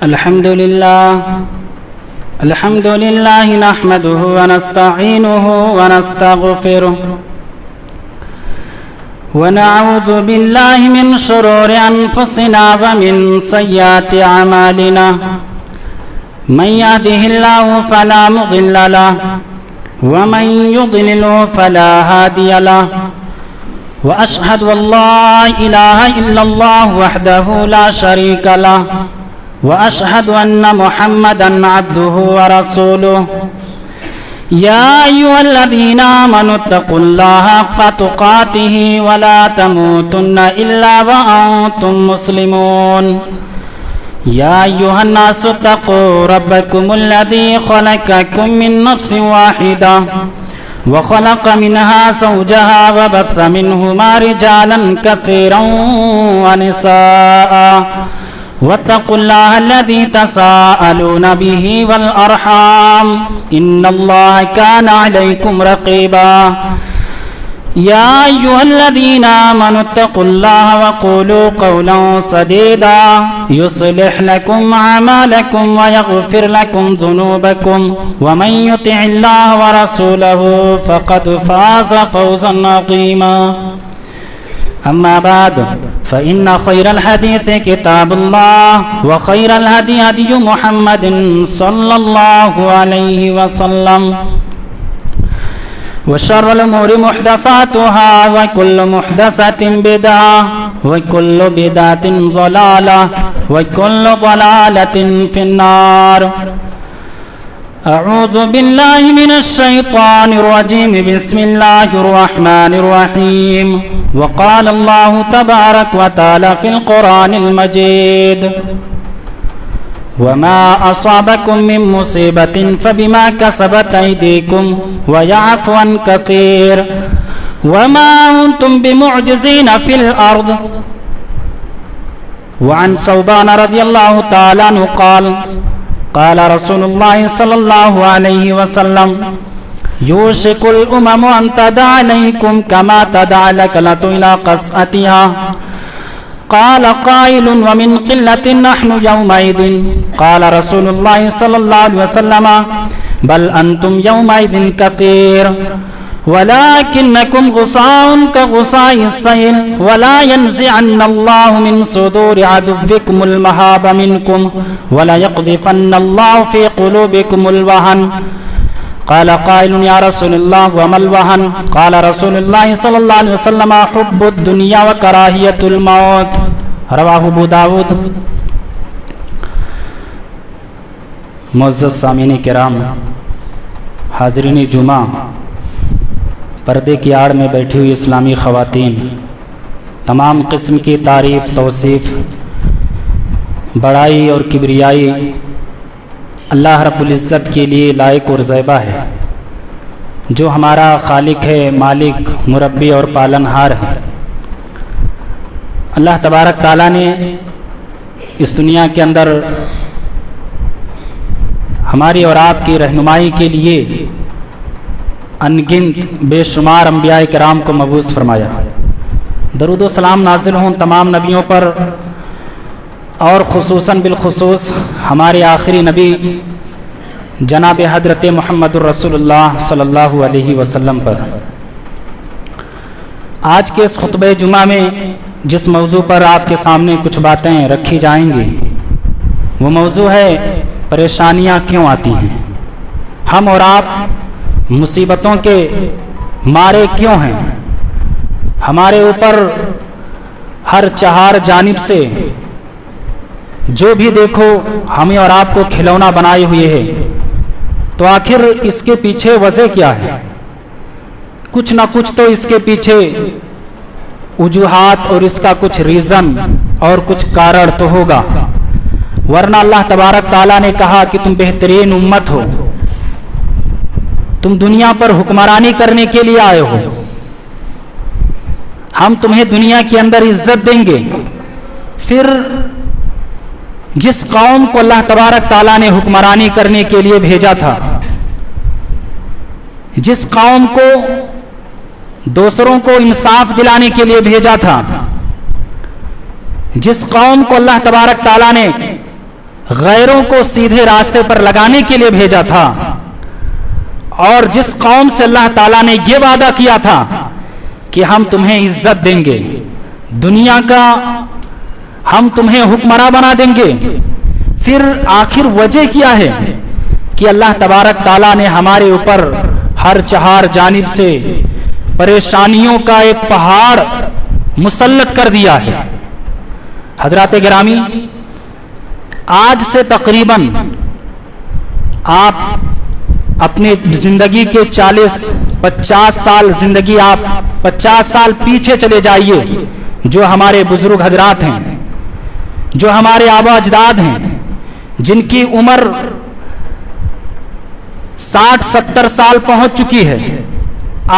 الحمد لله نحمده ونستعينه ونستغفره ونعوذ بالله من شرور أنفسنا ومن سيئات أعمالنا من يهده الله فلا مضل له ومن يضلله فلا هادي له وأشهد أن لا إله إلا الله وحده لا شريك له وأشهد أن محمدًا عبده ورسوله يا أيها الذين آمنوا اتقوا الله حق تقاته ولا تموتن إلا وأنتم مسلمون يا أيها الناس اتقوا ربكم الذي خلقكم من نفس واحدة وخلق منها زوجها وبث منهما رجالا كثيرا ونساء واتقوا الله الذي تساءلون به والأرحام إن الله كان عليكم رقيبا يا أيها الذين آمنوا اتقوا الله وقولوا قولا سديدا يصلح لكم أعمالكم ويغفر لكم ذنوبكم ومن يطع الله ورسوله فقد فاز فوزا عظيما أما بعد فإن خير الحديث كتاب الله وخير الهدي هدي محمد صلى الله عليه وسلم وشر الأمور محدثاتها وكل محدثة بدعة وكل بدعة ضلالة وكل ضلالة في النار أعوذ بالله من الشيطان الرجيم بسم الله الرحمن الرحيم وقال الله تبارك وتعالى في القرآن المجيد وما أصابكم من مصيبة فبما كسبت أيديكم ويعفو عن كثير وما أنتم بمعجزين في الأرض وعن ثوبان رضي الله تعالى عنه قال قال رسول الله صلى الله عليه وسلم يوشك الأمم أن تدع عليكم كما تدع الأكلة إلى قصعتها قال قائل ومن قلة نحن يومئذ قال رسول الله صلى الله عليه وسلم بل أنتم يومئذ كثير ولكنكم غصاء كغصاء السيل ولا ينزعن الله من صدور عدوكم المهاب منكم ولا يقذفن الله في قلوبكم الوهن قال قائل يا رسول الله وما الوهن قال رسول الله صلى الله عليه وسلم حب الدنيا وكراهية الموت رواه ابو داود. معزز سامعین کرام، حاضرین جمعہ، پردے کی آڑ میں بیٹھی ہوئی اسلامی خواتین، تمام قسم کی تعریف، توصیف، بڑائی اور کبریائی اللہ رب العزت کے لیے لائق اور زیبا ہے، جو ہمارا خالق ہے، مالک، مربی اور پالنہار ہے۔ اللہ تبارک تعالیٰ نے اس دنیا کے اندر ہماری اور آپ کی رہنمائی کے لیے انگنت بے شمار انبیاء کرام کو مبعوث فرمایا۔ درود و سلام نازل ہوں تمام نبیوں پر، اور خصوصاً بالخصوص ہمارے آخری نبی جناب حضرت محمد الرسول اللہ صلی اللہ علیہ وسلم پر۔ آج کے اس خطبہ جمعہ میں جس موضوع پر آپ کے سامنے کچھ باتیں رکھی جائیں گی، وہ موضوع ہے پریشانیاں کیوں آتی ہیں، ہم اور آپ مصیبتوں کے مارے کیوں ہیں، ہمارے اوپر ہر چہار جانب سے جو بھی دیکھو ہمیں اور آپ کو کھلونا بنائے ہوئے ہے، تو آخر اس کے پیچھے وجہ کیا ہے؟ کچھ نہ کچھ تو اس کے پیچھے وجوہات اور اس کا کچھ ریزن اور کچھ کارن تو ہوگا، ورنہ اللہ تبارک تعالیٰ نے کہا کہ تم بہترین امت ہو، تم دنیا پر حکمرانی کرنے کے لیے آئے ہو، ہم تمہیں دنیا کے اندر عزت دیں گے۔ پھر جس قوم کو اللہ تبارک تعالیٰ نے حکمرانی کرنے کے لیے بھیجا تھا، جس قوم کو دوسروں کو انصاف دلانے کے لیے بھیجا تھا، جس قوم کو اللہ تبارک تعالیٰ نے غیروں کو سیدھے راستے پر لگانے کے لیے بھیجا تھا، اور جس قوم سے اللہ تعالیٰ نے یہ وعدہ کیا تھا کہ ہم تمہیں عزت دیں گے، دنیا کا ہم تمہیں حکمراں بنا دیں گے، پھر آخر وجہ کیا ہے کہ اللہ تبارک تعالیٰ نے ہمارے اوپر ہر چہار جانب سے پریشانیوں کا ایک پہاڑ مسلط کر دیا ہے۔ حضرات گرامی، آج سے تقریباً آپ اپنے زندگی کے 40-50 سال زندگی آپ 50 سال پیچھے چلے جائیے، جو ہمارے بزرگ حضرات ہیں، جو ہمارے آبا اجداد ہیں، جن کی عمر 60-70 سال پہنچ چکی ہے،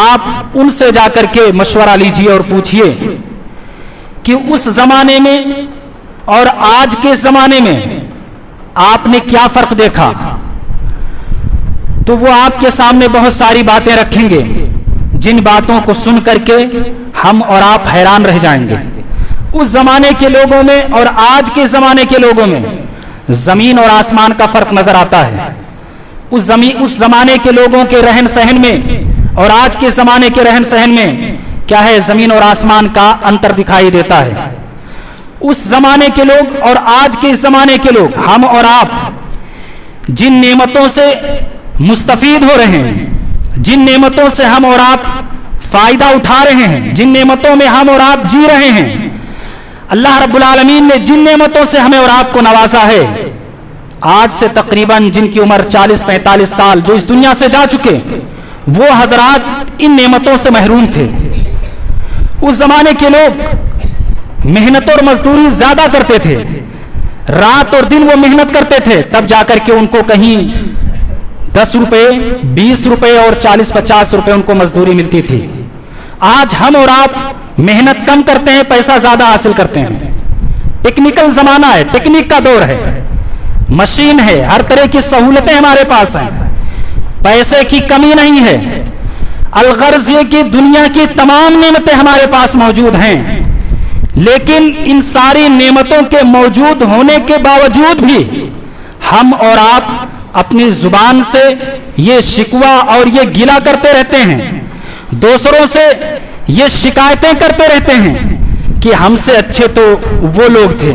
آپ ان سے جا کر کے مشورہ لیجئے اور پوچھئے کہ اس زمانے میں اور آج کے زمانے میں آپ نے کیا فرق دیکھا، تو وہ آپ کے سامنے بہت ساری باتیں رکھیں گے، جن باتوں کو سن کر کے ہم اور آپ حیران رہ جائیں گے۔ اس زمانے کے لوگوں میں اور آج کے زمانے کے لوگوں میں زمین اور آسمان کا فرق نظر آتا ہے۔ اس زمانے کے لوگوں کے رہن سہن میں اور آج کے زمانے کے رہن سہن میں کیا ہے، زمین اور آسمان کا انتر دکھائی دیتا ہے۔ اس زمانے کے لوگ اور آج کے زمانے کے لوگ، ہم اور آپ جن نعمتوں سے مستفید ہو رہے ہیں، جن نعمتوں سے ہم اور آپ فائدہ اٹھا رہے ہیں، جن نعمتوں میں ہم اور آپ جی رہے ہیں، اللہ رب العالمین نے جن نعمتوں سے ہمیں اور آپ کو نوازا ہے، آج سے تقریباً جن کی عمر 40-45 سال جو اس دنیا سے جا چکے، وہ حضرات ان نعمتوں سے محروم تھے۔ اس زمانے کے لوگ محنت اور مزدوری زیادہ کرتے تھے، رات اور دن وہ محنت کرتے تھے، تب جا کر کے ان کو کہیں 10 روپے 20 روپے اور 40-50 روپے ان کو مزدوری ملتی تھی۔ آج ہم اور آپ محنت کم کرتے ہیں، پیسہ زیادہ حاصل کرتے ہیں۔ ٹیکنیکل زمانہ ہے، ٹیکنیک کا دور ہے، مشین ہے، ہر طرح کی سہولتیں ہمارے پاس ہیں، پیسے کی کمی نہیں ہے۔ الغرض یہ کہ دنیا کی تمام نعمتیں ہمارے پاس موجود ہیں، لیکن ان ساری نعمتوں کے موجود ہونے کے باوجود بھی ہم اور آپ اپنی زبان سے یہ شکوہ اور یہ گلہ کرتے رہتے ہیں، دوسروں سے یہ شکایتیں کرتے رہتے ہیں کہ ہم سے اچھے تو وہ لوگ تھے،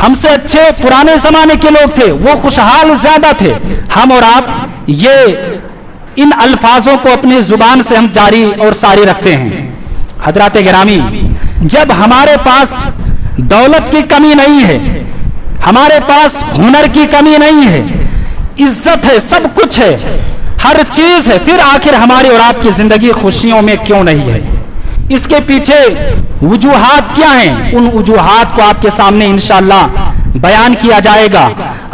ہم سے اچھے پرانے زمانے کے لوگ تھے، وہ خوشحال زیادہ تھے۔ ہم اور آپ یہ ان الفاظوں کو اپنی زبان سے ہم جاری اور ساری رکھتے ہیں۔ حضرات گرامی، جب ہمارے پاس دولت کی کمی نہیں ہے، ہمارے پاس ہنر کی کمی نہیں ہے، عزت ہے، سب کچھ ہے، ہر چیز ہے، پھر آخر ہماری اور آپ کی زندگی خوشیوں میں کیوں نہیں ہے؟ اس کے پیچھے وجوہات کیا ہیں؟ ان وجوہات کو آپ کے سامنے انشاءاللہ بیان کیا جائے گا۔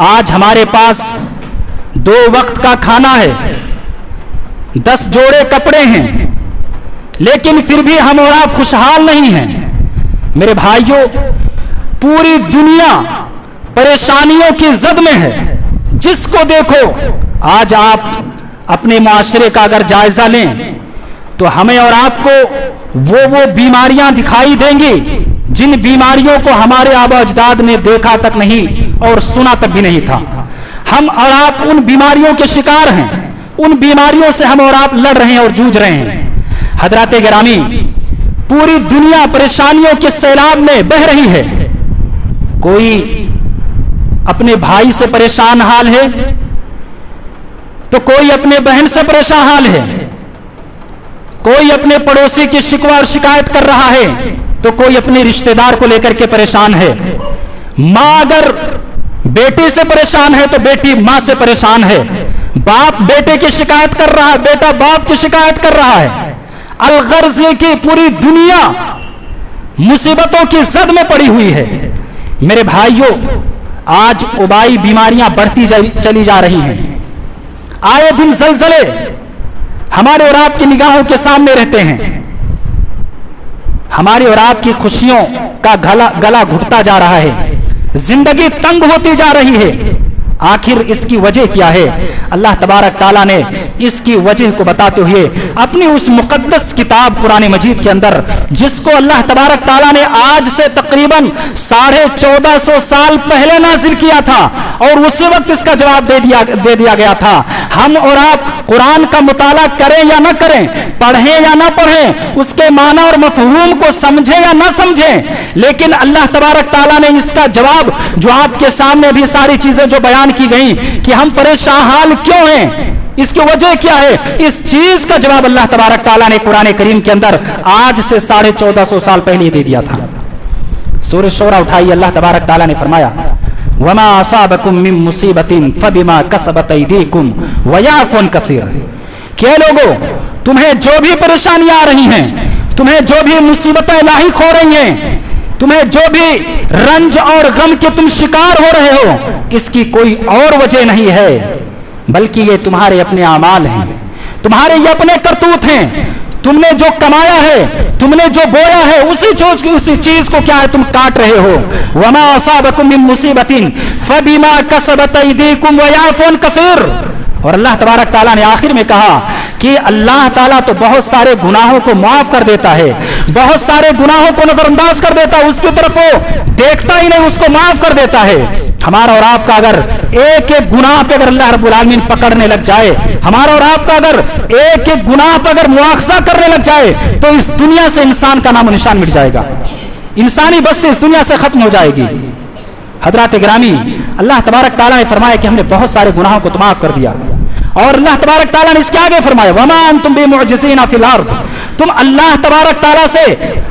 آج ہمارے پاس 2 وقت کا کھانا ہے، 10 جوڑے کپڑے ہیں، لیکن پھر بھی ہم اور آپ خوشحال نہیں ہیں۔ میرے بھائیوں، پوری دنیا پریشانیوں کی زد میں ہے، جس کو دیکھو آج آپ اپنے معاشرے کا اگر جائزہ لیں تو ہمیں اور آپ کو وہ بیماریاں دکھائی دیں گی جن بیماریوں کو ہمارے آبا اجداد نے دیکھا تک نہیں اور سنا تک بھی نہیں تھا۔ ہم اور آپ ان بیماریوں کے شکار ہیں، ان بیماریوں سے ہم اور آپ لڑ رہے ہیں اور جوجھ رہے ہیں۔ حضرات گرامی، پوری دنیا پریشانیوں کے سیلاب میں بہہ رہی ہے۔ کوئی اپنے بھائی سے پریشان حال ہے تو کوئی اپنے بہن سے پریشان حال ہے، کوئی اپنے پڑوسی کی شکوہ اور شکایت کر رہا ہے تو کوئی اپنے رشتہ دار کو لے کر کے پریشان ہے۔ ماں اگر بیٹی سے پریشان ہے تو بیٹی ماں سے پریشان ہے، باپ بیٹے کی شکایت کر رہا ہے، بیٹا باپ کی شکایت کر رہا ہے۔ الغرض یہ کہ پوری دنیا مصیبتوں کی زد میں پڑی ہوئی ہے۔ میرے بھائیوں، آج وبائی بیماریاں بڑھتی چلی جا رہی ہیں، آئے دن زلزلے ہمارے اور آپ کی نگاہوں کے سامنے رہتے ہیں، ہماری اور آپ کی خوشیوں کا گلا گھٹتا جا رہا ہے، زندگی تنگ ہوتی جا رہی ہے۔ आखिर इसकी वजह क्या है? अल्लाह तबारक ताला ने इसकी वजह को बताते हुए अपनी उस मुकद्दस किताब कुरान मजीद के अंदर, जिसको अल्लाह तबारक ताला ने आज से तकरीबन 1450 साल पहले नाजिल किया था और उसी वक्त इसका जवाब दे दिया गया था। हम और आप कुरान का मुताला करें या न करें, पढ़ें या न पढ़ें, उसके माना और मफहूम को समझें या न समझें, लेकिन अल्लाह तबारक ताला ने इसका जवाब, जो आपके सामने भी सारी चीजें जो बयान की गई कि हम परेशान हाल क्यों हैं, इसकी वजह क्या है, इस चीज का जवाब अल्लाह तबारक ताला ने कुरान करीम के अंदर आज से 1450 साल पहले दे दिया था। सूरह शूरा उठाई, अल्लाह तबारक ताला ने फरमाया वमा असाबकुम मिन मुसीबतिन फबिमा कसबत अयदीकुम व याफू अन कसीर। के लोगों, तुम्हें जो भी परेशानियां आ रही हैं, तुम्हें जो भी मुसीबतें लाहिक हो रही हैं, तुम्हें जो भी रंज और गम के तुम शिकार हो रहे हो, इसकी कोई और वजह नहीं है, बल्कि ये तुम्हारे अपने आमाल हैं, तुम्हारे ये अपने करतूत हैं। तुमने जो कमाया है, तुमने जो बोया है, उसी चीज को क्या है तुम काट रहे हो। वमा असाबकुम मिन मुसीबतिन फबिमा कसबत अयदीकुम व याफू अन कसीर। और अल्लाह तबारक ताला ने आखिर में कहा कि अल्लाह ताला तो बहुत सारे गुनाहों को माफ कर देता है, बहुत सारे गुनाहों को नजरअंदाज कर देता है, उसकी तरफ वो देखता ही नहीं, उसको माफ कर देता है। हमारा और आपका अगर एक एक गुनाह पे अगर अल्लाह रब्बुल आलमीन पकड़ने लग जाए, हमारा और आपका अगर एक एक गुनाह पे अगर मुआखजा करने लग जाए, तो इस दुनिया से इंसान का नाम निशान मिट जाएगा, इंसानी बस्ती इस दुनिया से खत्म हो जाएगी। हजरात गिरामी, अल्लाह तबारक ताला ने फरमाया कि हमने बहुत सारे गुनाहों को तो माफ कर दिया, और अल्लाह तबारक ताला ने इसके आगे फरमाया वमा अंतुम बिमुअज्जिजीना फिल अर्द। तुम अल्लाह तबारक ताला से,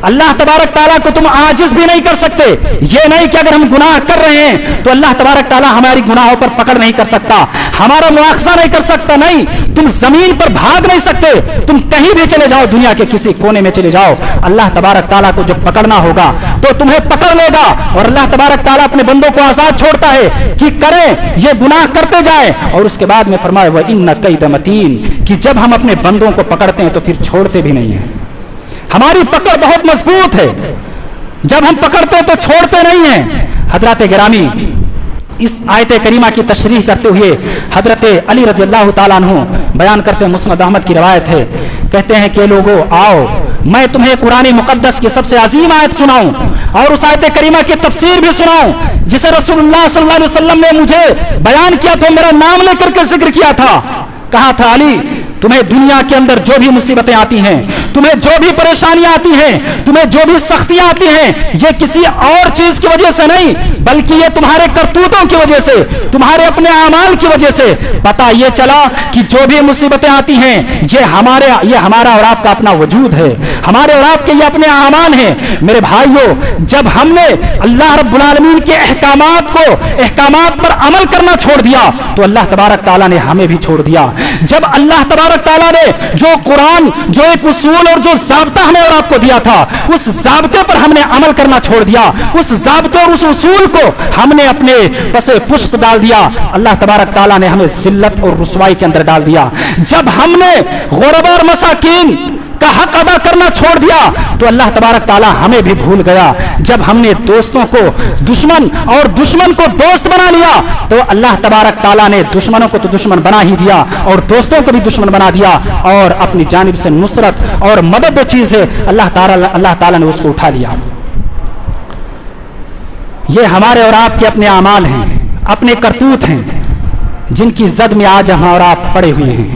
अल्लाह तबारक ताला को तुम आजिज भी नहीं कर सकते। ये नहीं कि अगर हम गुनाह कर रहे हैं तो अल्लाह तबारक ताला हमारी गुनाहों पर पकड़ नहीं कर सकता, हमारा मुआखजा नहीं कर सकता। नहीं, तुम जमीन पर भाग नहीं सकते, तुम कहीं भी चले जाओ, दुनिया के किसी कोने में चले जाओ, अल्लाह तबारक ताला को जब पकड़ना होगा तो तुम्हें पकड़ लेगा। और अल्लाह तबारक ताला अपने बंदों को आजाद छोड़ता है कि करें, ये गुनाह करते जाए, और उसके बाद में फरमाए वह इन्ना कैद मतीन, कि जब हम अपने बंदों को पकड़ते हैं तो फिर छोड़ते भी नहीं है। हमारी पकड़ बहुत मजबूत है, जब हम पकड़ते हैं तो छोड़ते नहीं हैं। हजरत गिरामी, इस आयत करीमा की तशरीह करते हुए हजरत अली रज़ी अल्लाह ताला अन्हु बयान करते हैं, मुस्नद अहमद की रवायत है, कहते हैं कि लोगों आओ मैं तुम्हें कुरान मुकद्दस की सबसे अजीम आयत सुनाऊं और उस आयत करीमा की तफसीर भी सुनाऊं, जिसे रसूलुल्लाह सल्लल्लाहु अलैहि वसल्लम ने मुझे बयान किया तो मेरा नाम लेकर के जिक्र किया था। कहा था अली, तुम्हें दुनिया के अंदर जो भी मुसीबतें आती हैं, तुम्हें जो भी परेशानियां आती हैं, तुम्हें जो भी सख्तियां आती हैं, ये किसी और चीज की वजह से नहीं, बल्कि ये तुम्हारे करतूतों की वजह से, तुम्हारे अपने आमाल की वजह से। पता ये चला कि जो भी मुसीबतें आती हैं, ये हमारा और आपका अपना वजूद है, हमारे और आपके ये अपने आमान हैं। मेरे भाइयों, जब हमने अल्लाह रब्बुल आलमीन के अहकामात पर अमल करना छोड़ दिया तो अल्लाह तबारक ताला ने हमें भी छोड़ दिया। जब अल्लाह तबारक ताला ने जो कुरान, जो एक उसूल और जो ज़ाब्ता हमें और आपको दिया था, उस ज़ाब्ते पर हमने अमल करना छोड़ दिया, उस ज़ाब्ते और उस उसूल को हमने अपने पसे पुश्त डाल दिया, अल्लाह तबारक ताला ने हमें जिल्लत और रुसवाई के अंदर डाल दिया। जब हमने गुरबा और मसाकीन का हक अदा करना छोड़ दिया तो अल्लाह तबारक ताला हमें भी भूल गया। जब हमने दोस्तों को दुश्मन और दुश्मन को दोस्त बना लिया तो अल्लाह तबारक ताला ने दुश्मनों को तो दुश्मन बना ही दिया और दोस्तों को भी दुश्मन बना दिया, और अपनी जानिब से नुसरत और मदद जो चीज है अल्लाह ताला ने उसको उठा लिया। ये हमारे और आपके अपने अमाल हैं, अपने करतूत हैं, जिनकी जद में आज हम और आप पड़े हुए हैं।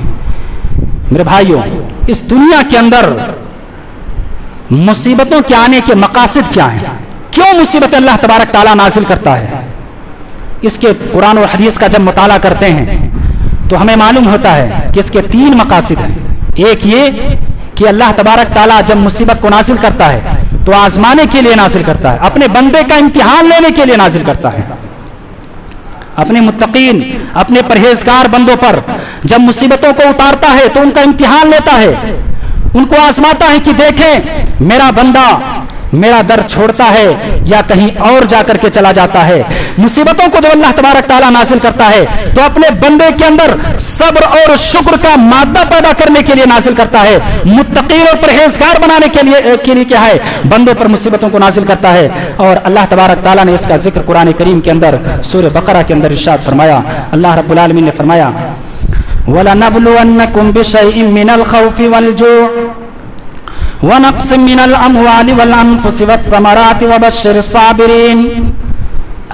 मेरे भाइयों, इस दुनिया के अंदर मुसीबतों के आने के मकासद क्या हैं? क्यों मुसीबतें अल्लाह तबारक ताला नाजिल करता है? इसके कुरान और हदीस का जब मुताला करते हैं तो हमें मालूम होता है कि इसके 3 मकासद हैं। एक ये कि अल्लाह तबारक ताला जब मुसीबत को नाजिल करता है तो आजमाने के लिए नाजिल करता है, अपने बंदे का इम्तिहान लेने के लिए नाजिल करता है। अपने मुत्तकीन, अपने परहेजगार बंदों पर जब मुसीबतों को उतारता है तो उनका इम्तिहान लेता है, उनको आजमाता है कि देखें मेरा बंदा میرا در چھوڑتا ہے یا کہیں اور جا کر کے چلا جاتا ہے۔ مصیبتوں کو جب اللہ تبارک تعالیٰ نازل کرتا ہے تو اپنے بندے کے اندر صبر اور شکر کا مادہ پیدا کرنے کے لیے نازل کرتا ہے، متقین اور پرہیزگار بنانے کے لیے کیا ہے، بندوں پر مصیبتوں کو نازل کرتا ہے۔ اور اللہ تبارک تعالیٰ نے اس کا ذکر قرآن کریم کے اندر سورہ بقرہ کے اندر ارشاد فرمایا۔ اللہ رب العالمین نے فرمایا وَلَنَبْلُوَنَّكُمْ بِشَيْءٍ مِّنَ الْخَوْفِ وَالْجُوعِ وَنَقْصٍ مِّنَ الْأَمْوَالِ وَالْأَنفُسِ وَالثَّمَرَاتِ وَبَشِّرِ الصَّابِرِينَ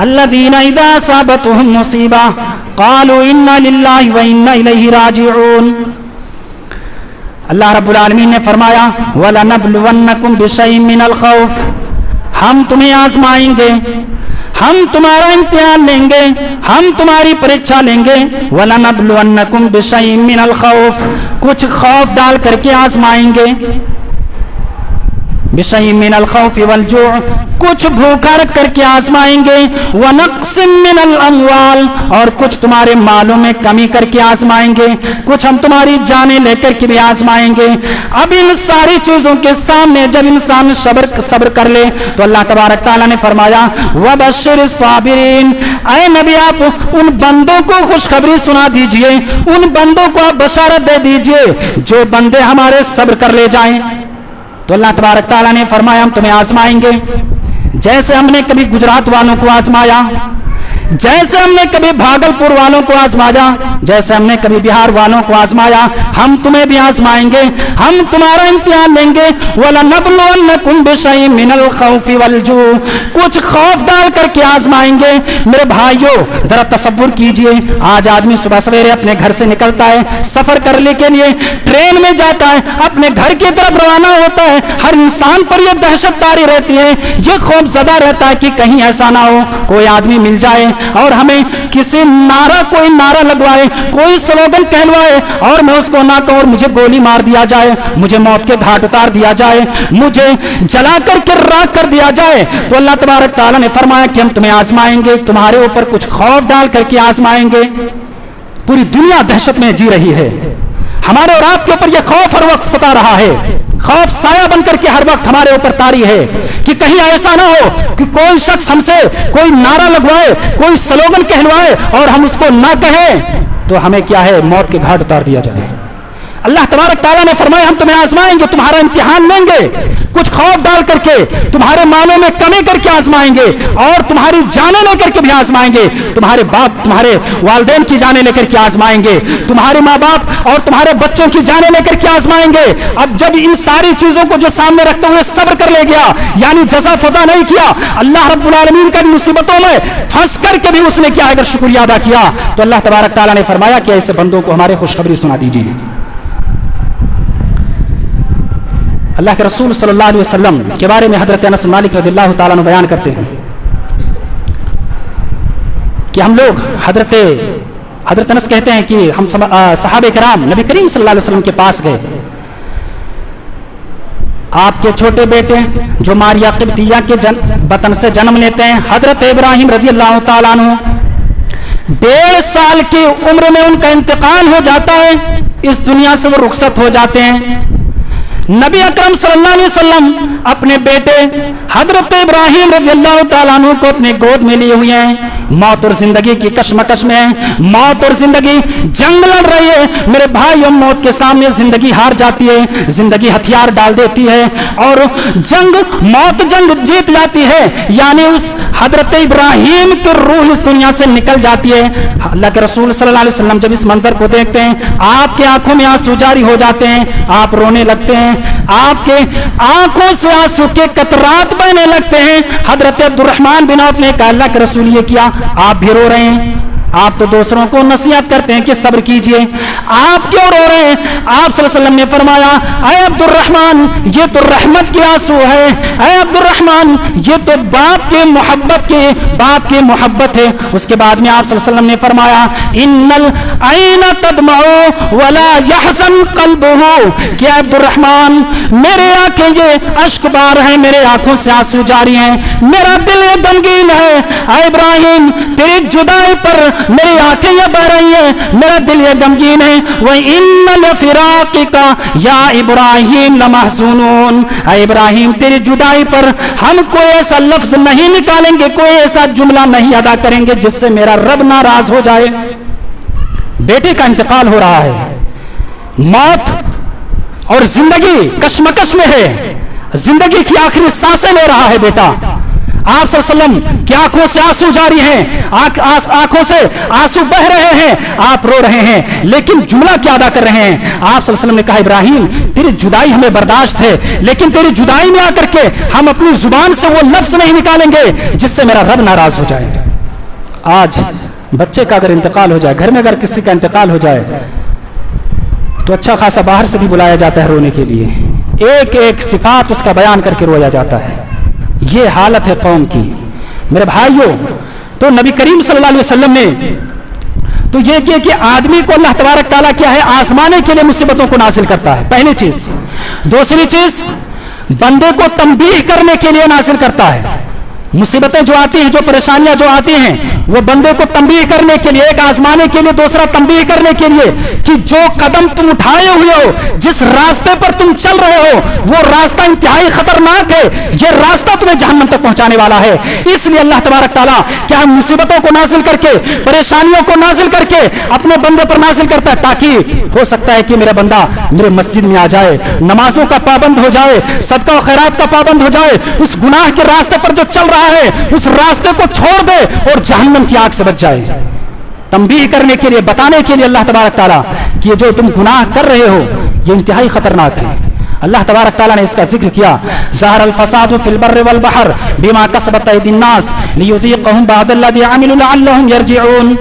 الَّذِينَ إِذَا أَصَابَتْهُمْ مُصِيبَةٌ قَالُوا إِنَّا لِلَّهِ وَإِنَّا إِلَيْهِ راجعون۔ اللہ رب العالمین نے فرمایا وَلَنَبْلُوَنَّكُمْ بِشَيْءٍ مِّنَ الْخَوْفِ، ہم تمہیں آزمائیں گے، ہم تمہارا امتحان لیں گے، ہم تمہاری پریکشا لیں گے۔ وَلَنَبْلُوَنَّكُمْ بِشَيْءٍ مِّنَ الْخَوْفِ، کچھ خوف ڈال کر کے آزمائیں گے، بِشَيْءٍ مِّنَ الْخَوْفِ وَالْجُوعِ، کچھ بھوکا رکھ کر کے آزمائیں گے، وَنَقْصٍ مِّنَ الْأَمْوَالِ، اور کچھ تمہارے مالوں میں کمی کر کے آزمائیں گے، کچھ ہم تمہاری جانیں لے کر کے بھی آزمائیں گے۔ اب ان ساری چیزوں کے سامنے جب انسان صبر کر لے تو اللہ تبارک تعالیٰ نے فرمایا وَبَشِّرِ الصَّابِرِينَ، اے نبی آپ ان بندوں کو خوشخبری سنا دیجئے، ان بندوں کو آپ بشارت دے دیجئے جو بندے ہمارے صبر کر لے جائیں۔ تو اللہ تبارک تعالیٰ نے فرمایا ہم تمہیں آزمائیں گے، جیسے ہم نے کبھی گجرات والوں کو آزمایا، جیسے ہم نے کبھی بھاگلپور والوں کو آزمایا، جیسے ہم نے کبھی بہار والوں کو آزمایا، ہم تمہیں بھی آزمائیں گے، ہم تمہارا امتحان لیں گے۔ وَلَنَبْلُوَنَّكُمْ بِشَيْءٍ مِّنَ الْخَوْفِ وَالْجُوعِ، کچھ خوف ڈال کر کے آزمائیں گے۔ میرے بھائیوں ذرا تصور کیجئے، آج آدمی صبح سویرے اپنے گھر سے نکلتا ہے، سفر کرنے کے لیے ٹرین میں جاتا ہے، اپنے گھر کی طرف روانہ ہوتا ہے، ہر انسان پر یہ دہشت داری رہتی ہے، یہ خوف زدہ رہتا ہے کہ کہیں ایسا نہ ہو کوئی آدمی مل جائے اور ہمیں کسی کوئی نعرہ لگوائے، کوئی سلوگن کہلوائے اور میں اس کو نہ کہوں اور مجھے گولی مار دیا جائے، مجھے موت کے گھاٹ اتار دیا جائے، مجھے جلا کر کے راکھ کر دیا جائے۔ تو اللہ تبارک تعالیٰ نے فرمایا کہ ہم تمہیں آزمائیں گے، تمہارے اوپر کچھ خوف ڈال کر کے آزمائیں گے۔ پوری دنیا دہشت میں جی رہی ہے، ہمارے اور آپ کے اوپر یہ خوف ہر وقت ستا رہا ہے، خوف سایہ بن کر کے ہر وقت ہمارے اوپر طاری ہے کہ کہیں ایسا نہ ہو کہ کوئی شخص ہم سے کوئی نعرہ لگوائے، کوئی سلوگن کہلوائے اور ہم اس کو نہ کہیں تو ہمیں کیا ہے موت کے گھاٹ اتار دیا جائے۔ اللہ تبارک تعالیٰ نے فرمایا ہم تمہیں آزمائیں گے، تمہارا امتحان لیں گے، کچھ خوف ڈال کر کے تمہارے مالوں میں کمی کر کے آزمائیں گے اور تمہاری جانیں لے کر کے بھی آزمائیں گے، تمہارے باپ تمہارے والدین کی جانیں لے کر کے آزمائیں گے، تمہارے ماں باپ اور تمہارے بچوں کی جانیں لے کر کے آزمائیں گے۔ اب جب ان ساری چیزوں کو جو سامنے رکھتے ہوئے صبر کر لے گیا، یعنی جزا فضا نہیں کیا، اللہ رب العالمین کا مصیبتوں میں پھنس کر کے بھی اس نے کیا اگر شکریہ ادا کیا تو اللہ تبارک تعالیٰ نے فرمایا کہ ایسے بندوں کو ہمارے خوشخبری سنا دیجیے۔ اللہ کے رسول صلی اللہ علیہ وسلم کے بارے میں حضرت انس مالک رضی اللہ تعالیٰ عنہ بیان کرتے ہیں کہ ہم لوگ حضرت انس کہتے ہیں کہ ہم صحابہ کرام نبی کریم صلی اللہ علیہ وسلم کے پاس گئے، آپ کے چھوٹے بیٹے جو ماریہ قبطیہ کے وطن سے جنم لیتے ہیں حضرت ابراہیم رضی اللہ تعالیٰ عنہ، 1.5 سال کی عمر میں ان کا انتقال ہو جاتا ہے، اس دنیا سے وہ رخصت ہو جاتے ہیں۔ نبی اکرم صلی اللہ علیہ وسلم اپنے بیٹے حضرت ابراہیم رضی اللہ تعالیٰ عنہ کو اپنے گود میں لیے ہوئے ہیں، موت اور زندگی کی کشمکش میں ہیں، موت اور زندگی جنگ لڑ رہی ہے۔ میرے بھائیوں موت کے سامنے زندگی ہار جاتی ہے، زندگی ہتھیار ڈال دیتی ہے اور موت جنگ جیت جاتی ہے، یعنی اس حضرت ابراہیم کی روح اس دنیا سے نکل جاتی ہے۔ اللہ کے رسول صلی اللہ علیہ وسلم جب اس منظر کو دیکھتے ہیں آپ کے آنکھوں میں آنسو جاری ہو جاتے ہیں، آپ رونے لگتے ہیں، آپ کے آنکھوں سے آنسو کے قطرات بہنے لگتے ہیں۔ حضرت عبد الرحمن بن عوف نے کہا اللہ کے رسول یہ کیا، آپ بھی رو رہے ہیں؟ آپ تو دوسروں کو نصیحت کرتے ہیں کہ صبر کیجئے، آپ کیوں رو رہے ہیں؟ آپ صلی اللہ علیہ وسلم نے فرمایا اے عبد الرحمن یہ تو رحمت کے آنسو ہے، اے عبد الرحمن یہ تو باپ کی محبت ہے۔ اس کے بعد میں آپ صلی اللہ علیہ وسلم نے فرمایا ان العین تدمع ولا يحزن قلبه، کہ عبد الرحمن میرے آنکھیں یہ اشک بار ہیں، میرے آنکھوں سے آنسو جاری ہیں، میرا دل غمگین ہے۔ اے ابراہیم تیری جدائی پر میری آنکھیں یہ بہ رہی ہیں, میرا دل یہ غمگین ہے. وَإِنَّ لِفِرَاقِكَ يَا إِبْرَاهِيمُ لَمَحْزُونُونَ, اے ابراہیم تیری جدائی پر ہم کوئی ایسا لفظ نہیں نکالیں گے, کوئی ایسا جملہ نہیں ادا کریں گے جس سے میرا رب ناراض ہو جائے. بیٹے کا انتقال ہو رہا ہے, موت اور زندگی کشمکش میں ہے, زندگی کی آخری سانسیں لے رہا ہے بیٹا. آپ صلی اللہ علیہ وسلم کی آنکھوں سے آنسو جاری ہیں, آنکھوں سے آنسو بہ رہے ہیں, آپ رو رہے ہیں, لیکن جملہ کیا ادا کر رہے ہیں؟ آپ صلی اللہ علیہ وسلم نے کہا ابراہیم تیری جدائی ہمیں برداشت ہے, لیکن تیری جدائی میں آ کر کے ہم اپنی زبان سے وہ لفظ نہیں نکالیں گے جس سے میرا رب ناراض ہو جائے. آج بچے کا اگر انتقال ہو جائے, گھر میں اگر کسی کا انتقال ہو جائے تو اچھا خاصا باہر سے بھی بلایا جاتا ہے رونے کے لیے, ایک ایک صفات اس کا بیان کر کے رویا جاتا ہے. یہ حالت ہے قوم کی. میرے بھائیوں, تو نبی کریم صلی اللہ علیہ وسلم نے تو یہ کیا کہ آدمی کو اللہ تبارک تعالیٰ کیا ہے آزمانے کے لیے مصیبتوں کو نازل کرتا ہے, پہلی چیز. دوسری چیز بندے کو تنبیہ کرنے کے لیے نازل کرتا ہے. مصیبتیں جو آتی ہیں, جو پریشانیاں جو آتی ہیں, وہ بندے کو تنبیہ کرنے کے لیے, ایک آزمانے کے لیے, دوسرا تنبیہ کرنے کے لیے کہ جو قدم تم اٹھائے ہوئے ہو, جس راستے پر تم چل رہے ہو, وہ راستہ انتہائی خطرناک ہے, یہ راستہ تمہیں جہنم تک پہنچانے والا ہے. اس لیے اللہ تبارک تعالیٰ کیا مصیبتوں کو نازل کر کے, پریشانیوں کو نازل کر کے اپنے بندے پر نازل کرتا ہے, تاکہ ہو سکتا ہے کہ میرا بندہ میرے مسجد میں آ جائے, نمازوں کا پابند ہو جائے, صدقہ و خیرات کا پابند ہو جائے, اس گناہ کے راستے پر جو چل رہا ہے اس راستے کو چھوڑ دے اور جہنم کی آگ سے بچ جائے. تنبیہ کرنے کے لیے, بتانے کے لیے اللہ تبارک تعالیٰ کہ یہ جو تم گناہ کر رہے ہو یہ انتہائی خطرناک ہے. اللہ تبارک تعالیٰ نے اس کا ذکر کیا, ظہر الفساد فی البر والبحر بما کسبت ایدی الناس لیذیقہم بعض الذی عملوا لعلہم یرجعون.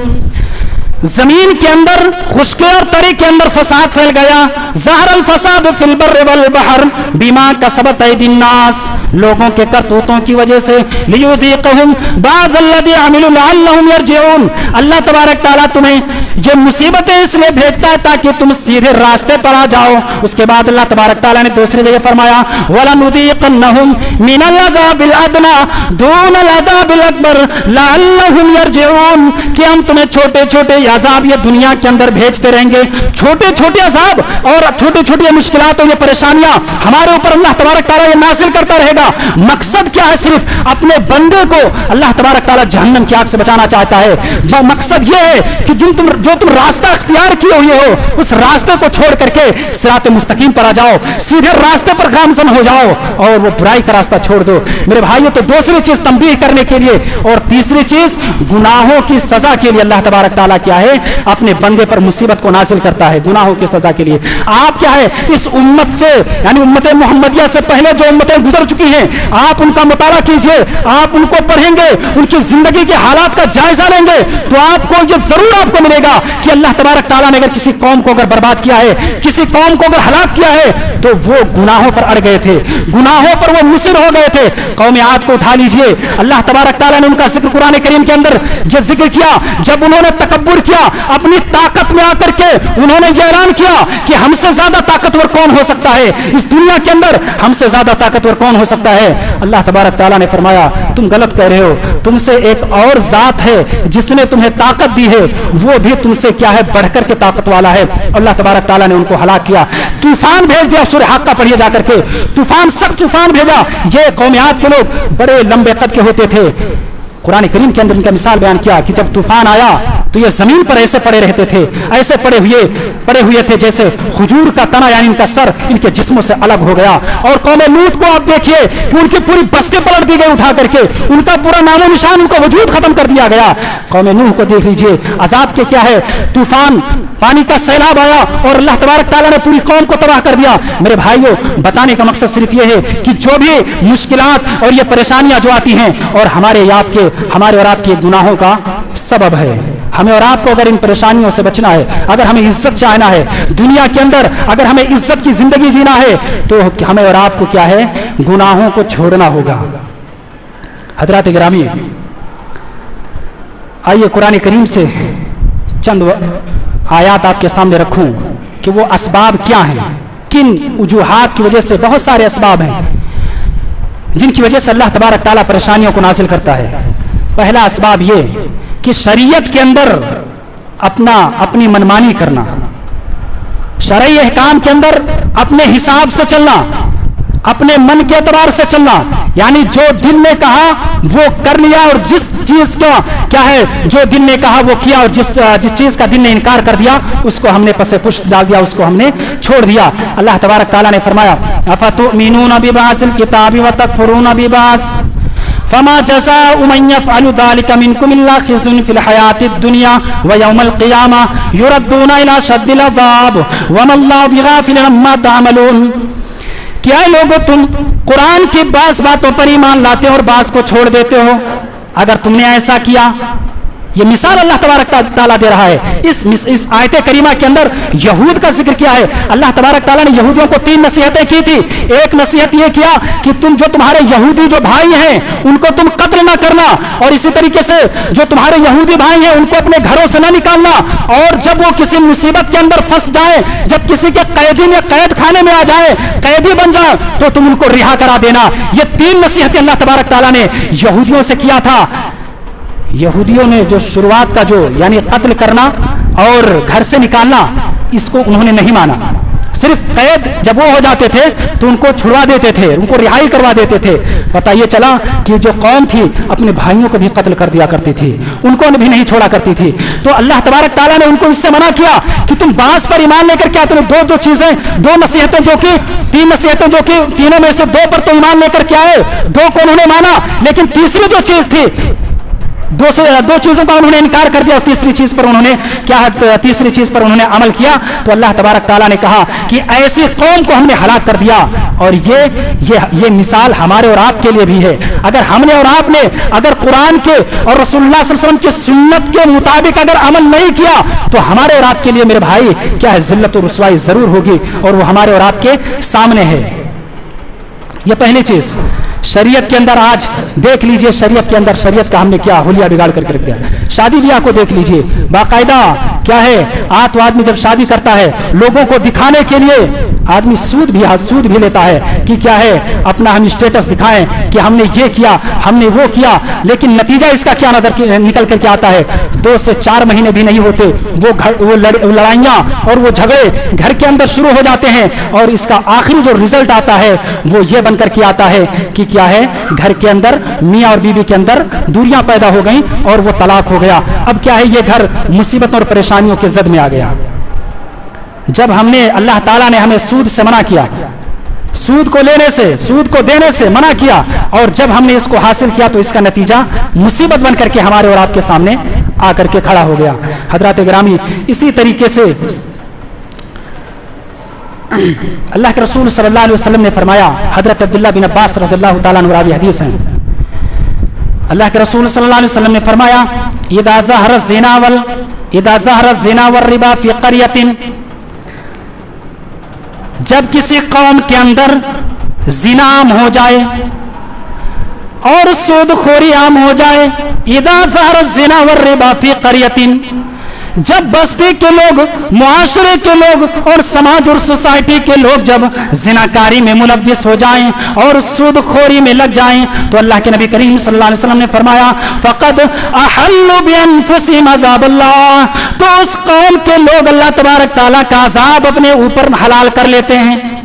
زمین کے اندر, خشکی اور تری کے اندر فساد پھیل گیا. ظہر الفساد فی البر والبحر بما کسبت ایدی الناس, لوگوں کے کرتوتوں کی وجہ سے, لیذیقہم بعض الذی عملوا لعلہم یرجعون. اللہ تبارک تعالیٰ تمہیں یہ مصیبتیں اس لیے بھیجتا ہے تاکہ تم سیدھے راستے پر آ جاؤ. اس کے بعد اللہ تبارک تعالیٰ نے دوسری جگہ فرمایا وَلَنُذِيقَنَّهُمْ مِنَ الْعَذَابِ الْأَدْنَىٰ دُونَ الْعَذَابِ الْأَكْبَرِ لَعَلَّهُمْ يَرْجِعُونَ, کہ ہم تمہیں چھوٹے چھوٹے عذاب یہ دنیا کے اندر بھیجتے رہیں گے. چھوٹے چھوٹے عذاب اور چھوٹی چھوٹی مشکلات اور یہ پریشانیاں ہمارے اوپر اللہ تبارک تعالیٰ یہ نازل کرتا رہے گا. مقصد کیا ہے؟ صرف اپنے بندے کو اللہ تبارک تعالیٰ جہنم کی آگ سے بچانا چاہتا ہے. مقصد یہ ہے کہ جو تم راستہ اختیار کیے ہوئے ہو اس راستے کو چھوڑ کر کے صراط مستقیم پر آ جاؤ, سیدھے راستے پر گامزن ہو جاؤ اور وہ برائی کا راستہ چھوڑ دو. میرے بھائیوں, تو دوسری چیز تنبیہ کرنے کے لیے, اور تیسری چیز گناہوں کی سزا کے لیے اللہ تبارک تعالیٰ کیا ہے اپنے بندے پر مصیبت کو نازل کرتا ہے, گناہوں کی سزا کے لیے. آپ کیا ہے اس امت سے, یعنی امت محمدیہ سے پہلے جو امتیں گزر چکی ہیں, آپ ان کا مطالعہ کیجئے, آپ ان کو پڑھیں گے, ان کی زندگی کے حالات کا جائزہ لیں گے, تو آپ کو یہ ضرور آپ کو ملے گا کہ اللہ تبارک تعالیٰ نے اگر کسی قوم کو اگر برباد کیا ہے, کسی قوم کو اگر ہلاک کیا ہے, تو وہ گناہوں پر اڑ گئے تھے, گناہوں پر وہ مصر ہو گئے تھے. قوم عاد کو اٹھا لیجئے, اللہ تبارک تعالیٰ نے ان کا ذکر قرآن کریم کے اندر یہ ذکر کیا, جب انہوں نے تکبر کیا, اپنی طاقت میں آ کر کے انہوں نے یہ اعلان کیا کہ ہم سے زیادہ طاقتور کون ہو سکتا ہے اس دنیا کے اندر, ہم سے زیادہ طاقتور کون ہو سکتا ہے. اللہ تبارک تعالیٰ نے فرمایا تم غلط کہہ رہے ہو, تم سے ایک اور ذات ہے جس نے تمہیں طاقت دی ہے, وہ بھی تم سے کیا ہے بڑھ کر کے طاقت والا ہے. اللہ تبارک تعالیٰ نے ان کو ہلاک کیا, طوفان بھیج دیا. سورہ حق کا پڑھیے جا کر کے, طوفان, سخت طوفان بھیجا. یہ قوم عاد کے لوگ بڑے لمبے قد کے ہوتے تھے. قرآن کریم کے اندر ان کا مثال بیان کیا کہ جب طوفان آیا تو یہ زمین پر ایسے پڑے رہتے تھے, ایسے پڑے ہوئے تھے جیسے کھجور کا تنا, یعنی ان کا سر ان کے جسموں سے الگ ہو گیا. اور قوم لوط کو آپ دیکھیے کہ ان کی پوری بستی پلٹ دی گئی اٹھا کر کے, ان کا پورا نام و نشان, ان کا وجود ختم کر دیا گیا. قوم نوح کو دیکھ لیجئے, عذاب کے کیا ہے, طوفان, پانی کا سیلاب آیا اور اللہ تبارک تعالیٰ نے پوری قوم کو تباہ کر دیا. میرے بھائیوں, بتانے کا مقصد صرف یہ ہے کہ جو بھی مشکلات اور یہ پریشانیاں جو آتی ہیں اور ہمارے اور آپ کے گناہوں کا سبب ہے. ہمیں اور آپ کو اگر ان پریشانیوں سے بچنا ہے, اگر ہمیں عزت چاہنا ہے دنیا کے اندر, اگر ہمیں عزت کی زندگی جینا ہے, تو ہمیں اور آپ کو کیا ہے گناہوں کو چھوڑنا ہوگا. حضرات گرامی, آئیے قرآن کریم سے چند آیات آپ کے سامنے رکھوں کہ وہ اسباب کیا ہیں, کن وجوہات کی وجہ سے. بہت سارے اسباب ہیں جن کی وجہ سے اللہ تبارک تعالیٰ پریشانیوں کو نازل کرتا ہے. پہلا اسباب یہ कि शरीयत के अंदर अपनी मनमानी करना, शरई अहकाम के अंदर अपने हिसाब से चलना, अपने मन के एतबार से चलना, यानी जो दिल ने कहा वो कर लिया और जिस चीज का क्या है जो दिल ने कहा वो किया, और जिस चीज का दिल ने इनकार कर दिया उसको हमने पसे पुष्ट डाल दिया, उसको हमने छोड़ दिया। अल्लाह तबारक ताला ने फरमाया अफतुमिनून बिबासिल किताबि व तकफुरून बिबास फमा जज़ाउ मन यफ़अलु ज़ालिका मिनकुम इल्ला ख़िज़्युन फ़िल हयातिद दुनिया व यौमल क़ियामा युरद्दूना इला शद्दिल अज़ाब व मल्लाहु बिग़ाफ़िलिन अम्मा तअमलून। क्या लोगों तुम कुरान की बास बातों पर ईमान लाते हो और बास को छोड़ देते हो? अगर तुमने ऐसा किया, ये मिसाल अल्लाह तबारक ताला दे रहा है। इस आयत करीमा के अंदर यहूद का जिक्र किया है। अल्लाह तबारक ताला ने यहूदियों को 3 नसीहतें की थी। एक नसीहत ये किया कि तुम जो तुम्हारे यहूदी जो भाई हैं उनको तुम कत्ल ना करना, और इसी तरीके से जो तुम्हारे यहूदी भाई हैं उनको अपने घरों से ना निकालना, और जब वो किसी मुसीबत के अंदर फंस जाए, जब किसी के कैदी में कैद खाने में आ जाए, कैदी बन जाए, तो तुम उनको रिहा करा देना। ये 3 नसीहतें अल्लाह तबारक ताला ने यहूदियों से किया था। यहूदियों ने जो शुरुआत का जो यानी कत्ल करना और घर से निकालना, इसको उन्होंने नहीं माना। सिर्फ कैद जब वो हो जाते थे तो उनको छुड़वा देते थे, उनको रिहाई करवा देते थे। पता ये चला कि जो कौम थी अपने भाइयों को भी कत्ल कर दिया करती थी, उनको भी नहीं छोड़ा करती थी। तो अल्लाह तबारक ताला ने उनको इससे मना किया कि तुम बास पर ईमान लेकर क्या तुम दो चीजें, 2 नसीहतें जो कि 3 नसीहतें जो कि तीनों में से 2 पर तो ईमान लेकर के आए, 2 को उन्होंने माना, लेकिन तीसरी जो चीज थी, 2 चीजों का उन्होंने इनकार कर दिया, और तीसरी चीज पर उन्होंने अमल किया। तो अल्लाह तबारक ताला ने कहा कि ऐसी कौम को हमने हलाक कर दिया। और ये मिसाल हमारे और आपके लिए भी है। अगर हमने और आपने अगर कुरान के और रसूलुल्लाह सल्लल्लाहु अलैहि वसल्लम की सुन्नत के मुताबिक अगर अमल नहीं किया तो हमारे और आपके लिए मेरे भाई क्या है, जिल्लत और रुसवाई जरूर होगी, और वो हमारे और आपके सामने है। ये पहली चीज। शरीयत के अंदर आज देख लीजिए, शरीयत के अंदर शरीयत का हमने क्या हुलिया बिगाड़ करके रख दिया। शादी ब्याह को देख लीजिए, बाकायदा क्या है, तो आदमी जब शादी करता है लोगों को दिखाने के लिए आदमी सूद भी लेता है कि क्या है, अपना हम स्टेटस दिखाएं कि हमने ये किया, हमने वो किया। लेकिन नतीजा इसका क्या निकल करके आता है, 2 से 4 महीने भी नहीं होते वो लड़ाइयाँ और वो झगड़े घर के अंदर शुरू हो जाते हैं, और इसका आखिरी जो रिजल्ट आता है वो ये बनकर के आता है कि क्या है, घर के अंदर मियाँ और बीवी के अंदर दूरियां पैदा हो गई और वो तलाक हो गया। अब क्या है, ये घर मुसीबतों और परेशानियों के जद में आ गया। जब हमने अल्लाह ताला ने हमें सूद से मना किया, सूद को लेने से, सूद को देने से मना किया, और जब हमने इसको हासिल किया तो इसका नतीजा मुसीबत बनकर के हमारे और आपके सामने आकर के खड़ा हो गया। हजरात गिरामी, इसी तरीके से अल्लाह के रसूल सल्लल्लाहु अलैहि वसल्लम ने फरमाया, हजरत अब्दुल्लाह बिन अब्बास रज़ियल्लाहु ताला अन्हु रावी हदीस हैं, अल्लाह के रसूल सल्लल्लाहु अलैहि वसल्लम ने फरमाया, इदा ज़हरा ज़िना व रिबा फी क़रयतिन, जब किसी कौम के अंदर ज़िना आम हो जाए और सूदखोरी आम हो जाए, इदा ज़हरा ज़िना व रिबा फी क़रयतिन, जब बस्ती के लोग, मुआशरे के लोग और समाज और सोसाइटी के लोग जब जिनाकारी में मुलव्विस हो जाएं और सूदखोरी में लग जाएं, तो अल्लाह के नबी करीम सल्लल्लाहु अलैहि वसल्लम ने फरमाया, फ़क़द अहल्लु बिअन्फुसिहिम अज़ाबल्लाह, तो उस कौम के लोग अल्लाह तबारक ताला का अज़ाब अपने ऊपर हलाल कर लेते हैं।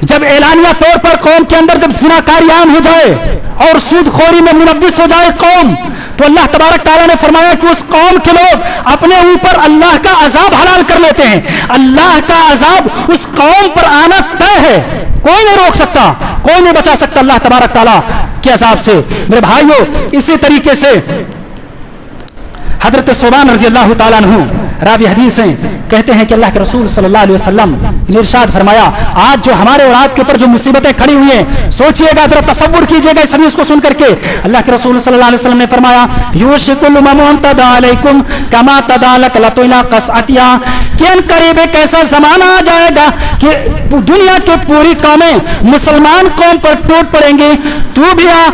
जब एलानिया तौर पर कौम के अंदर जब जिनाकारी आम हो जाए और सूदखोरी में मुलव्विस हो जाए कौम, तो अल्लाह तबारक ताला ने फरमाया कि उस कौम के लोग अपने ऊपर अल्लाह का अजाब हलाल कर लेते हैं। अल्लाह का अजाब उस कौम पर आना तय है, कोई नहीं रोक सकता, कोई नहीं बचा सकता अल्लाह तबारक ताला के अजाब से। मेरे भाइयों, इसी तरीके से हजरत सोबान रज़ियल्लाहु ताला अन्हु रावी हदीस हैं, कहते हैं कि अल्लाह के रसूल सल्लल्लाहु अलैहि वसल्लम ने इरशाद फरमाया, आज जो हमारे और आपके ऊपर जो मुसीबतें खड़ी हुई हैं, सोचिएगा, जरा तसव्वुर कीजिएगा इस हदीस को सुन करके। अल्लाह के रसूल सल्लल्लाहु अलैहि वसल्लम ने फरमाया, युशिकुल उममु अन तदा अलैकुम कमा तदा लकलतु इला क़सअतिया, कि अन करीब एक ऐसा जमाना आ जाएगा कि दुनिया की पूरी कौमें मुसलमान कौम पर टूट पड़ेंगी। तू भी आ,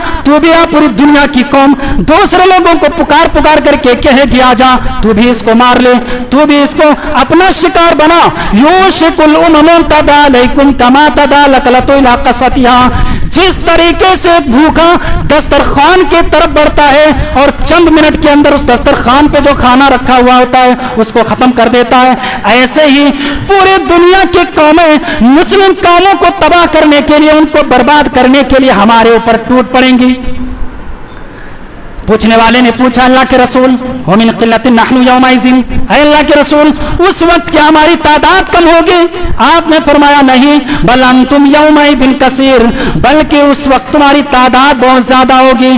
पूरी दुनिया की कौम दूसरे लोगों को पुकार करके कहेगी, आजा तू भी इसको मार ले, तू भी इसको अपना शिकार बना। युशिकुल उममु तदा अलैकुम कमा तदा लकलतु इला क़सअतिहा, जिस तरीके से भूखा दस्तरखान की तरफ बढ़ता है और चंद मिनट के अंदर उस दस्तरखान पे जो खाना रखा हुआ होता है उसको खत्म कर देता है, ऐसे ही पूरी दुनिया की कौमें मुस्लिम कौमों को तबाह करने के लिए, उनको बर्बाद करने के लिए हमारे ऊपर टूट पड़ेंगी। पूछने वाले ने पूछा, अल्लाह के रसूल, वमिन क़िल्लतिन नहनु यौमइज़िन, अल्लाह के रसूल उस वक्त क्या हमारी तादाद कम होगी? आपने फरमाया नहीं, बल अंतुम यौमइज़िन कसीर, बल्कि उस वक्त तुम्हारी तादाद बहुत ज्यादा होगी,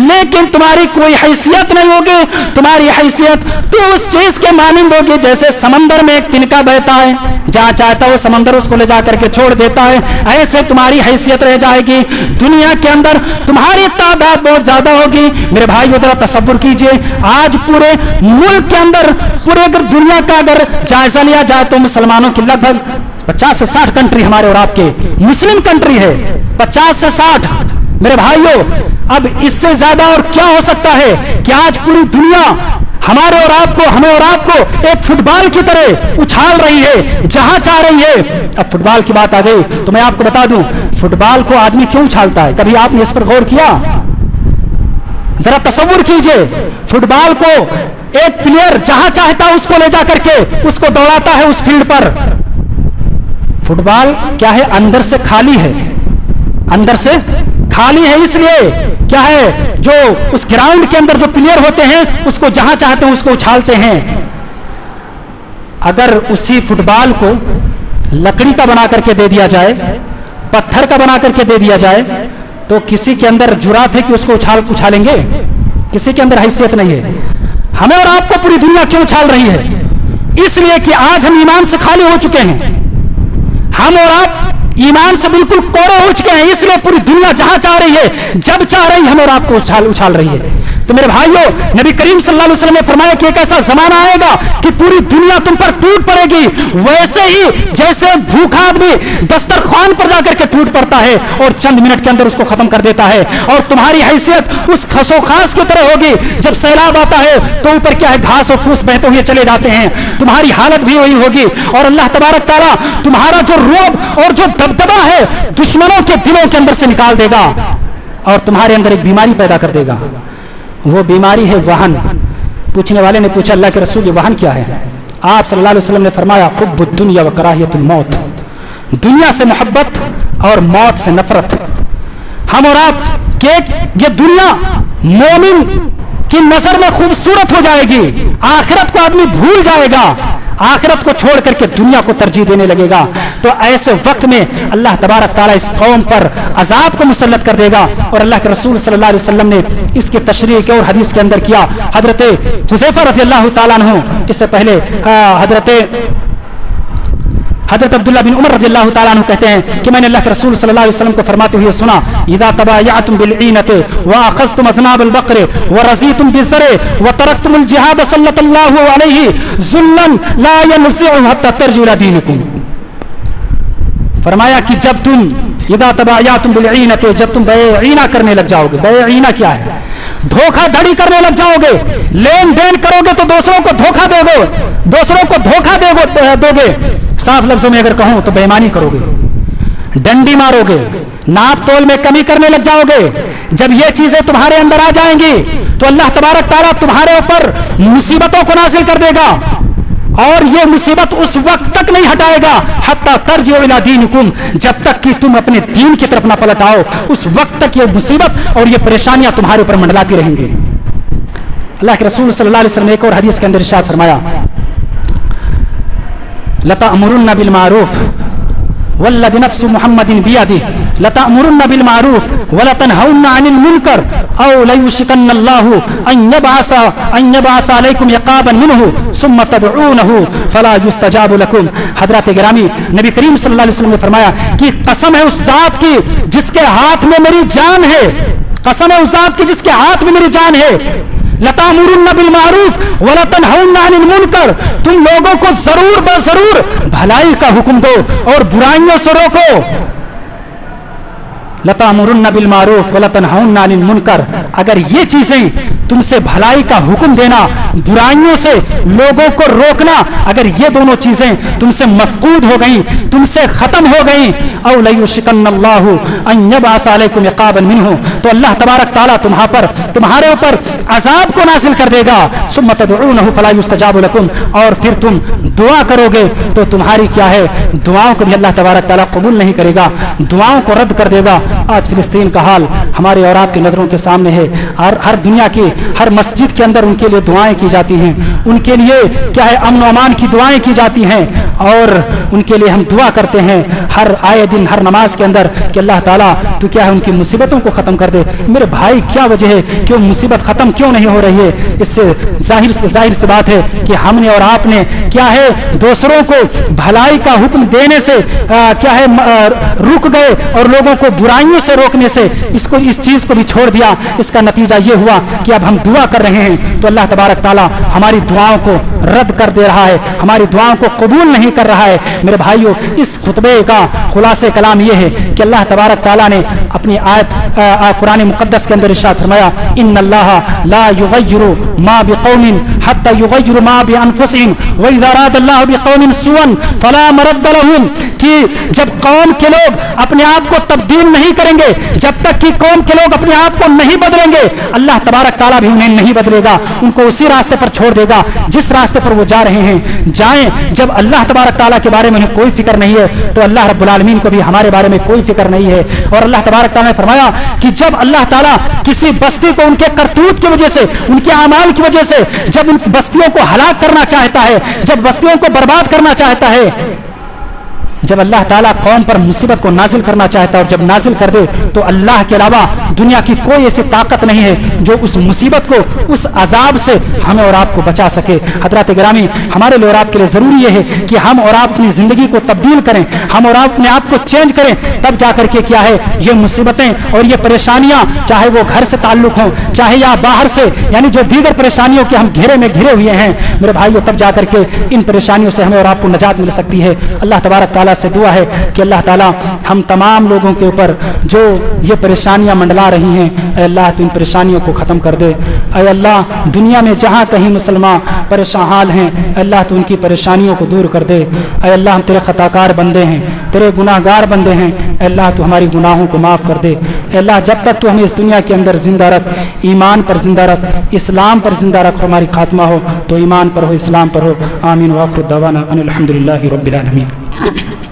लेकिन तुम्हारी कोई हैसियत नहीं होगी। तुम्हारी हैसियत तो उस चीज के मानिंद होगी जैसे समंदर में एक तिनका बहता है, जहाँ चाहता वो समंदर उसको ले जाकर के छोड़ देता है, ऐसे तुम्हारी हैसियत रह जाएगी। दुनिया के अंदर तुम्हारी तादाद बहुत ज्यादा होगी। मेरे भाइयों जरा तसव्वुर कीजिए, आज पूरे मुल्क के अंदर, पूरे अगर दुनिया का अगर जायजा लिया जाए तो मुसलमानों की लगभग 50 से 60 कंट्री हमारे और आपके मुस्लिम कंट्री है, 50 से 60। मेरे भाइयों अब इससे ज्यादा और क्या हो सकता है कि आज पूरी दुनिया हमारे और आपको, हमें और आपको एक फुटबॉल की तरह उछाल रही है, जहां चाह रही है। अब फुटबॉल की बात आ गई तो मैं आपको बता दूं, फुटबॉल को आदमी क्यों उछालता है? कभी आपने इस पर गौर किया? जरा तसव्वुर कीजिए, फुटबॉल को एक प्लेयर जहां चाहता है उसको ले जाकर के उसको दौड़ाता है उस फील्ड पर। फुटबॉल क्या है? अंदर से खाली है, अंदर से खाली है, इसलिए क्या है, जो उस ग्राउंड के अंदर जो प्लेयर होते हैं उसको जहां चाहते हैं उसको उछालते हैं। अगर उसी फुटबॉल को लकड़ी का बना करके दे दिया जाए, पत्थर का बना करके दे दिया जाए, तो किसी के अंदर जुरात है कि उसको उछालेंगे? किसी के अंदर हैसियत नहीं है। हमें और आपको पूरी दुनिया क्यों उछाल रही है? इसलिए कि आज हम ईमान से खाली हो चुके हैं, हम और आप ईमान से बिल्कुल कोरे हो चुके हैं, इसलिए पूरी दुनिया जहां चाह रही है, जब चाह रही है, हमें और आपको उछाल रही है। तो मेरे भाइयों, नबी करीम सल्लल्लाहु अलैहि वसल्लम ने फरमाया कि एक ऐसा जमाना आएगा कि पूरी दुनिया तुम पर टूट पड़ेगी, वैसे ही जैसे भूखा आदमी दस्तरखान पर जाकर के टूट पड़ता है और चंद मिनट के अंदर उसको खत्म कर देता है। और तुम्हारी हैसियत उस खसोखास की तरह होगी, जब सैलाब आता है तो ऊपर क्या है, घास और फूस बहते हुए चले जाते हैं, तुम्हारी हालत भी वही होगी। और अल्लाह तबारक तआला तुम्हारा जो रोब और जो दबदबा है दुश्मनों के दिलों के अंदर से निकाल देगा और तुम्हारे अंदर एक बीमारी पैदा कर देगा। वो बीमारी है वहन। पूछने वाले ने पूछा, अल्लाह के रसूल ये वहन क्या है? आप सल्लल्लाहु अलैहि वसल्लम ने फरमाया, हुब्बुद दुनिया व कराहियतुल मौत, दुनिया से मोहब्बत और मौत से नफरत। हम और आप के ये दुनिया मोमिन की नजर में खूबसूरत हो जाएगी, आखिरत को आदमी भूल जाएगा, आखिरत को छोड़ करके दुनिया को तरजीह देने लगेगा। तो ऐसे वक्त में अल्लाह तबारक तआला इस कौम पर अजाब को मुसल्लत कर देगा। और अल्लाह के रसूल सल्लल्लाहु अलैहि वसल्लम ने इसकी तशरीह और हदीस के अंदर किया। हजरत हुज़ैफा रज़ियल्लाहु ताला अन्हु, इससे पहले हजरत अब्दुल्ला बिन उमर रज़ियल्लाहु ताला अन्हु कहते हैं कि मैंने अल्लाह के रसूल सल्लल्लाहु अलैहि वसल्लम को फरमाते हुए सुना, इज़ा तबायअतुम बिल-ईनति व अखज़तुम अज़नाबल बक़रि व रज़ीतुम बिज़्ज़रि व तरकतुमुल जिहाद सल्लल्लाहु अलैहि ज़ुल्लन ला यनज़िउ हत्ता तर्जिउ इला दीनिकुम। फरमाया कि जब तुम इज़ा तबायअतुम बिल-ईनति, जब तुम बे-ईना करने लग जाओगे, बे-ईना क्या है? धोखाधड़ी करने लग जाओगे, लेन देन करोगे तो दूसरों को धोखा दोगे, दूसरों को धोखा दोगे, साफ लफ्जों में अगर कहूं तो बेईमानी करोगे, डंडी मारोगे, नाप तोल में कमी करने लग जाओगे। जब ये चीजें तुम्हारे अंदर आ जाएंगी तो अल्लाह तबारक तआला तुम्हारे ऊपर मुसीबतों को नाज़िल कर देगा और ये मुसीबत उस वक्त तक नहीं हटाएगा हत्ता तर्जिउ इला दीनिकुम, जब तक कि तुम अपने दीन की तरफ ना पलट आओ, उस वक्त तक ये मुसीबत और ये परेशानियां तुम्हारे ऊपर मंडलाती रहेंगी। अल्लाह के रसूल सल्लल्लाहु अलैहि वसल्लम ने एक और हदीस के अंदर इरशाद फरमाया, लतअमुरुन्न बिल मारूफ वल्लज़ी नफ्सु मुहम्मदिन बियदिही लतअमुरुन्न बिल मारूफ वलतनहउन्न अनिल मुनकर औ लयुशिकन्नल्लाहु अन यबअसा अलैकुम इक़ाबन मिनहु सुम्मा तदऊनहु फला युस्तजाबु लकुम। हज़रत गिरामी, नबी करीम सल्लल्लाहु अलैहि वसल्लम ने फरमाया कि कसम है उस जात की जिसके हाथ में मेरी जान है, कसम है उस जात की जिसके हाथ में मेरी जान है, लतामुरुन्न बिल मारूफ वला तनहउन्न अनिल मुनकर, तुम लोगों को जरूर बजरूर भलाई का हुक्म दो और बुराइयों से रोको। लतामुरुन्न बिल मारूफ वला तनहउन्न अनिल मुनकर, अगर ये चीजें तुम से भलाई का हुक्म देना, बुराइयों से लोगों को रोकना, अगर ये दोनों चीजें तुमसे मफकूद हो गई, तुमसे खत्म हो गई, औ लयुशिकन्नल्लाहु अन यबअस अलैकुम इक़ाबन मिन्हु, तो अल्लाह तबारक तआला तुम्हारे ऊपर अजाब को नाजिल कर देगा। सुम्मा तदऊनहु फला युस्तजाबु लकुम, और फिर तुम दुआ करोगे तो तुम्हारी क्या है, दुआओं को भी अल्लाह तबारक तआला कबूल नहीं करेगा, दुआओं को रद्द कर देगा। आज फिलिस्तीन का हाल हमारे और आपकी नजरों के सामने है। हर दुनिया की हर मस्जिद के अंदर उनके लिए दुआएं की जाती हैं, उनके लिए क्या है अमन अमान की दुआएं की जाती हैं, और उनके लिए हम दुआ करते हैं हर आए दिन हर नमाज के अंदर कि अल्लाह ताला तू क्या है उनकी मुसीबतों को खत्म कर दे। मेरे भाई क्या वजह है कि वो मुसीबत खत्म क्यों नहीं हो रही है? इससे जाहिर सी बात है कि हमने और आपने क्या है दूसरों को भलाई का हुक्म देने से क्या है रुक गए, और लोगों को बुराइयों से रोकने से इस चीज को भी छोड़ दिया। इसका नतीजा ये हुआ कि अब हम दुआ कर रहे हैं तो अल्लाह तबारक ताला हमारी दुआओं को रद्द कर दे रहा है, हमारी दुआओं को कबूल नहीं कर रहा है। मेरे भाइयों, इस खुतबे का खुलासे कलाम यह है कि अल्लाह तबारक ताला ने अपनी आयत कुरान मुक़द्दस के अंदर इरशाद फरमाया, इन्नल्लाह ला युग़य्यिरु मा बिक़ौमिन हत्ता युग़य्यिरु मा बिअनफुसिहिम व इज़ा अरादल्लाहु बिक़ौमिन सुअन फला मरद्द लहुम, कि जब कौम के लोग अपने आप को तब्दील नहीं करेंगे, जब तक कि कौम के लोग अपने आप को नहीं बदलेंगे, अल्लाह तबारक ताला भी उन्हें नहीं बदलेगा, उनको उसी रास्ते पर छोड़ देगा जिस रास्ते पर वो जा रहे हैं। जाएं, जब अल्लाह तबारक ताला के बारे में उन्हें कोई फिक्र नहीं है तो अल्लाह रब्बुल आलमीन को भी हमारे बारे में कोई फिक्र नहीं है। और अल्लाह तबारक ताला ने फरमाया कि जब अल्लाह ताला किसी बस्ती को उनके करतूत की वजह से, उनके अमाल की वजह से जब उन बस्तियों को हलाक करना चाहता है, जब बस्तियों को बर्बाद करना चाहता है, जब अल्लाह ताला कौम पर मुसीबत को नाजिल करना चाहता है और जब नाजिल कर दे तो अल्लाह के अलावा दुनिया की कोई ऐसी ताकत नहीं है जो उस मुसीबत को, उस अजाब से हमें और आपको बचा सके। हजरात गिरामी, हमारे लिए और आपके लिए ज़रूरी यह है कि हम और आप अपनी ज़िंदगी को तब्दील करें, हम और आप अपने आप को चेंज करें, तब जा करके क्या है ये मुसीबतें और ये परेशानियाँ, चाहे वो घर से ताल्लुक़ हों चाहे या बाहर से, यानी जो दीगर परेशानियों के हम घेरे में घिरे हुए हैं मेरे भाइयों, तब जा करके इन परेशानियों से हमें और आपको निजात मिल सकती है। अल्लाह तबारक ताला से दुआ है कि अल्लाह ताला हम तमाम लोगों के ऊपर जो ये परेशानियां मंडला रही हैं, ऐ अल्लाह तू इन परेशानियों को ख़त्म कर दे। ऐ अल्लाह दुनिया में जहाँ कहीं मुसलमान परेशान हाल हैं, अल्लाह तू उनकी परेशानियों को दूर कर दे। ऐ अल्लाह हम तेरे ख़ताकार बंदे हैं, तेरे गुनाहगार बंदे हैं, ऐ अल्लाह तू हमारी गुनाहों को माफ़ कर दे। ऐ अल्लाह जब तक तू हमें इस दुनिया के अंदर ज़िंदा रख, ईमान पर ज़िंदा रख, इस्लाम पर ज़िंदा रख, हमारी खात्मा हो तो ईमान पर हो, इस्लाम पर हो। आमीन व आखिर दवाना अनिल हम्दुलिल्लाहि रब्बिल आलमीन।